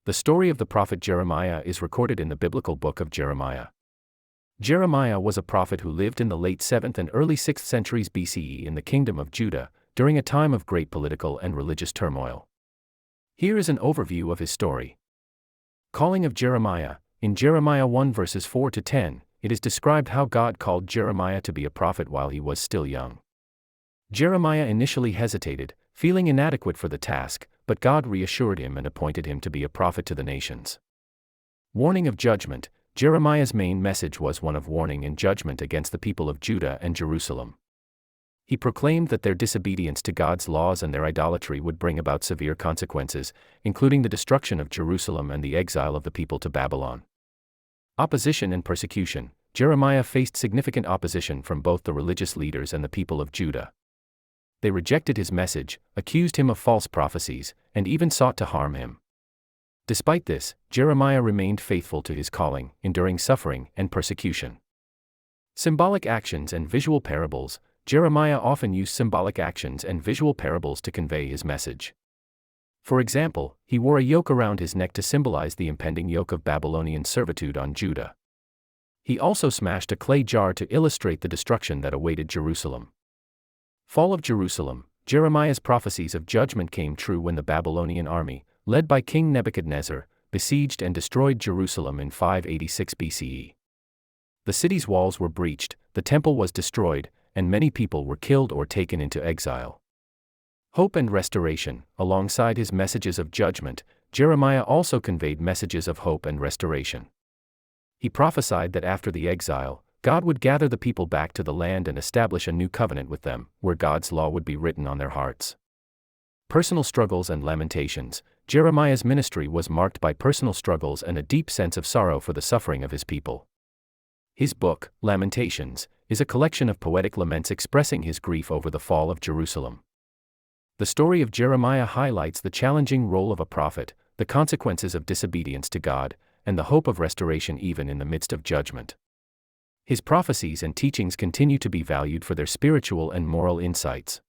The story of the prophet Jeremiah is recorded in the biblical book of Jeremiah. Jeremiah was a prophet who lived in the late 7th and early 6th centuries BCE in the kingdom of Judah, during a time of great political and religious turmoil. Here is an overview of his story. Calling of Jeremiah. In Jeremiah 1 verses 4 to 10, it is described how God called Jeremiah to be a prophet while he was still young. Jeremiah initially hesitated, feeling inadequate for the task, but God reassured him and appointed him to be a prophet to the nations. Warning of judgment. Jeremiah's main message was one of warning and judgment against the people of Judah and Jerusalem. He proclaimed that their disobedience to God's laws and their idolatry would bring about severe consequences, including the destruction of Jerusalem and the exile of the people to Babylon. Opposition and persecution. Jeremiah faced significant opposition from both the religious leaders and the people of Judah. They rejected his message, accused him of false prophecies, and even sought to harm him. Despite this, Jeremiah remained faithful to his calling, enduring suffering and persecution. Symbolic actions and visual parables. Jeremiah often used symbolic actions and visual parables to convey his message. For example, he wore a yoke around his neck to symbolize the impending yoke of Babylonian servitude on Judah. He also smashed a clay jar to illustrate the destruction that awaited Jerusalem. Fall of Jerusalem. Jeremiah's prophecies of judgment came true when the Babylonian army, led by King Nebuchadnezzar, besieged and destroyed Jerusalem in 586 BCE. The city's walls were breached, the temple was destroyed, and many people were killed or taken into exile. Hope and restoration. Alongside his messages of judgment, Jeremiah also conveyed messages of hope and restoration. He prophesied that after the exile, God would gather the people back to the land and establish a new covenant with them, where God's law would be written on their hearts. Personal struggles and lamentations. Jeremiah's ministry was marked by personal struggles and a deep sense of sorrow for the suffering of his people. His book, Lamentations, is a collection of poetic laments expressing his grief over the fall of Jerusalem. The story of Jeremiah highlights the challenging role of a prophet, the consequences of disobedience to God, and the hope of restoration even in the midst of judgment. His prophecies and teachings continue to be valued for their spiritual and moral insights.